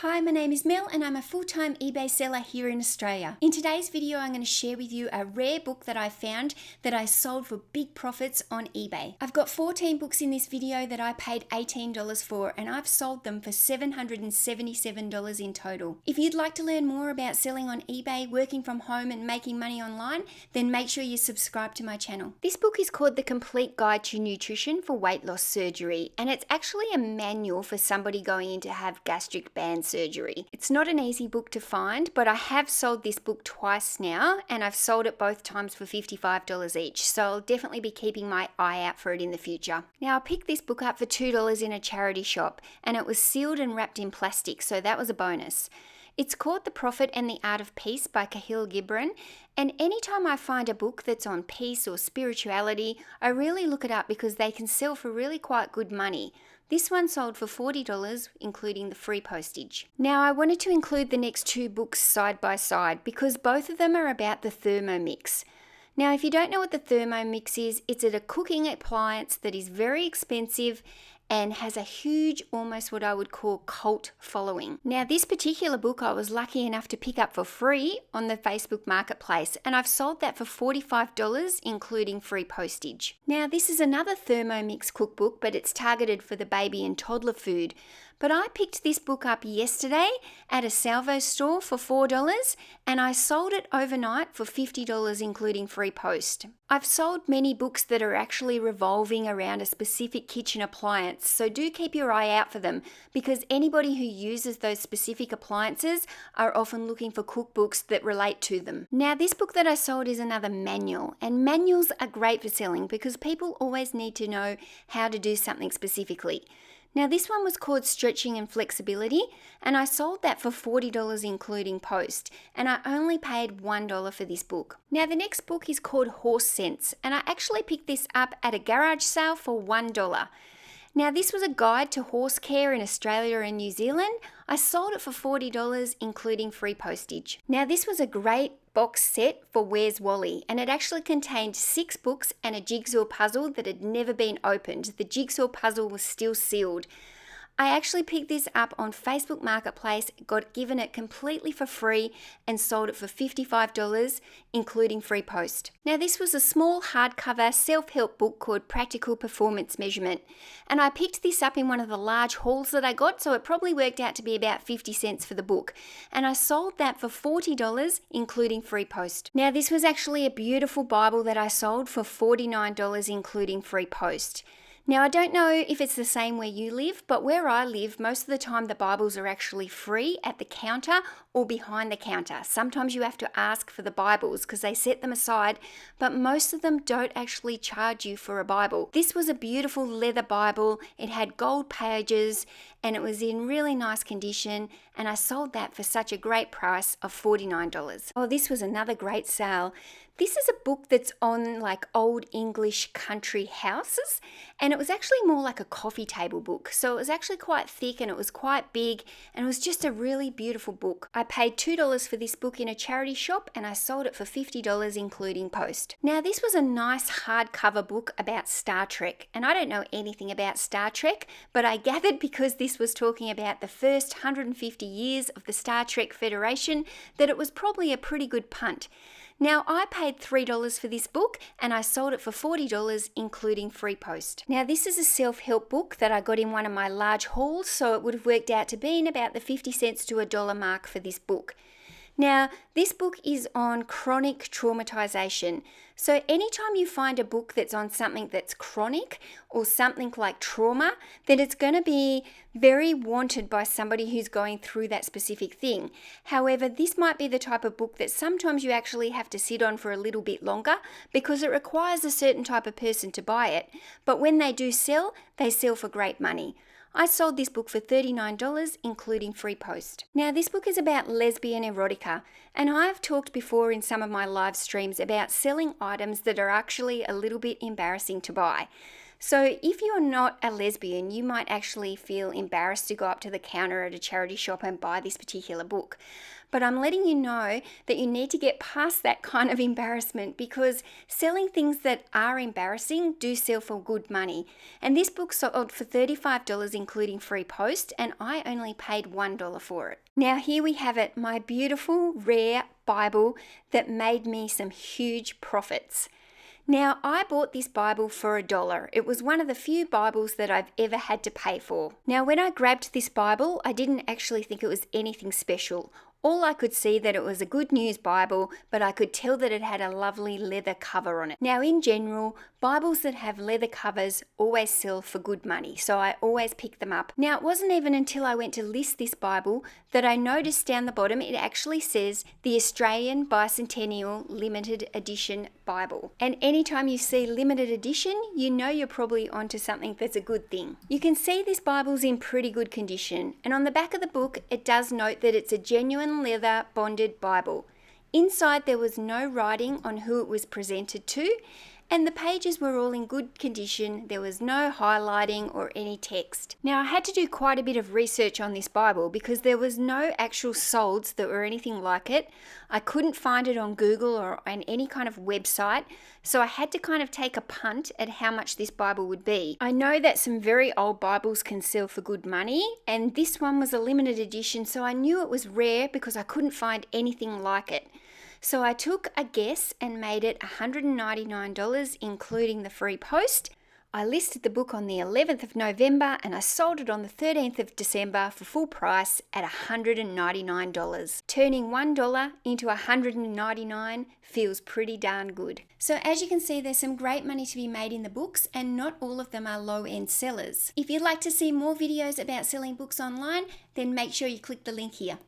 Hi, my name is Mel and I'm a full-time eBay seller here in Australia. In today's video, I'm going to share with you a rare book that I found that I sold for big profits on eBay. I've got 14 books in this video that I paid $18 for and I've sold them for $777 in total. If you'd like to learn more about selling on eBay, working from home and making money online, then make sure you subscribe to my channel. This book is called The Complete Guide to Nutrition for Weight Loss Surgery, and it's actually a manual for somebody going in to have gastric band surgery. It's not an easy book to find, but I have sold this book twice now, and I've sold it both times for $55 each, so I'll definitely be keeping my eye out for it in the future. Now, I picked this book up for $2 in a charity shop, and it was sealed and wrapped in plastic, so that was a bonus. It's called The Prophet and the Art of Peace by Kahlil Gibran, and anytime I find a book that's on peace or spirituality, I really look it up because they can sell for really quite good money. This one sold for $40, including the free postage. Now, I wanted to include the next two books side by side because both of them are about the Thermomix. Now, if you don't know what the Thermomix is, it's a cooking appliance that is very expensive and has a huge, almost what I would call cult following. Now, this particular book I was lucky enough to pick up for free on the Facebook Marketplace, and I've sold that for $45, including free postage. Now, this is another Thermomix cookbook, but it's targeted for the baby and toddler food. But I picked this book up yesterday at a salvo store for $4, and I sold it overnight for $50, including free post. I've sold many books that are actually revolving around a specific kitchen appliance, so do keep your eye out for them because anybody who uses those specific appliances are often looking for cookbooks that relate to them. Now, this book that I sold is another manual, and manuals are great for selling because people always need to know how to do something specifically. Now, this one was called Stretching and Flexibility, and I sold that for $40, including post, and I only paid $1 for this book. Now, the next book is called Horse Sense, and I actually picked this up at a garage sale for $1. Now, this was a guide to horse care in Australia and New Zealand. I sold it for $40, including free postage. Now, this was a great box set for Where's Wally, and it actually contained 6 books and a jigsaw puzzle that had never been opened. The jigsaw puzzle was still sealed. I actually picked this up on Facebook Marketplace, got given it completely for free and sold it for $55, including free post. Now, this was a small hardcover self-help book called Practical Performance Measurement, and I picked this up in one of the large hauls that I got, so it probably worked out to be about 50 cents for the book, and I sold that for $40, including free post. Now, this was actually a beautiful Bible that I sold for $49, including free post. Now, I don't know if it's the same where you live, but where I live, most of the time the Bibles are actually free at the counter or behind the counter. Sometimes you have to ask for the Bibles because they set them aside, but most of them don't actually charge you for a Bible. This was a beautiful leather Bible. It had gold pages and it was in really nice condition, and I sold that for such a great price of $49. Oh, this was another great sale. This is a book that's on like old English country houses, and it was actually more like a coffee table book. So it was actually quite thick and it was quite big, and it was just a really beautiful book. I paid $2 for this book in a charity shop and I sold it for $50, including post. Now, this was a nice hardcover book about Star Trek, and I don't know anything about Star Trek, but I gathered because this was talking about the first 150 years of the Star Trek Federation that it was probably a pretty good punt. Now, I paid $3 for this book and I sold it for $40, including free post. Now, this is a self-help book that I got in one of my large hauls, so it would have worked out to be in about the 50 cents to $1 mark for this book. Now, this book is on chronic traumatization. So anytime you find a book that's on something that's chronic or something like trauma, then it's going to be very wanted by somebody who's going through that specific thing. However, this might be the type of book that sometimes you actually have to sit on for a little bit longer because it requires a certain type of person to buy it. But when they do sell, they sell for great money. I sold this book for $39, including free post. Now, this book is about lesbian erotica, and I've talked before in some of my live streams about selling items that are actually a little bit embarrassing to buy. So if you're not a lesbian, you might actually feel embarrassed to go up to the counter at a charity shop and buy this particular book. But I'm letting you know that you need to get past that kind of embarrassment, because selling things that are embarrassing do sell for good money. And this book sold for $35 including free post, and I only paid $1 for it. Now here we have it, my beautiful, rare Bible that made me some huge profits. Now, I bought this Bible for $1. It was one of the few Bibles that I've ever had to pay for. Now, when I grabbed this Bible, I didn't actually think it was anything special. All I could see that it was a good news Bible, but I could tell that it had a lovely leather cover on it. Now, in general, Bibles that have leather covers always sell for good money, so I always pick them up. Now, it wasn't even until I went to list this Bible that I noticed down the bottom it actually says the Australian Bicentennial Limited Edition Bible. And anytime you see limited edition, you know you're probably onto something that's a good thing. You can see this Bible's in pretty good condition, and on the back of the book it does note that it's a genuine leather bonded Bible. Inside there was no writing on who it was presented to, and the pages were all in good condition. There was no highlighting or any text. Now I had to do quite a bit of research on this Bible because there was no actual solds that were anything like it. I couldn't find it on Google or on any kind of website, so I had to kind of take a punt at how much this Bible would be. I know that some very old Bibles can sell for good money, and this one was a limited edition, so I knew it was rare because I couldn't find anything like it. So I took a guess and made it $199 including the free post. I listed the book on the 11th of November and I sold it on the 13th of December for full price at $199. Turning $1 into $199 feels pretty darn good. So as you can see, there's some great money to be made in the books, and not all of them are low-end sellers. If you'd like to see more videos about selling books online, then make sure you click the link here.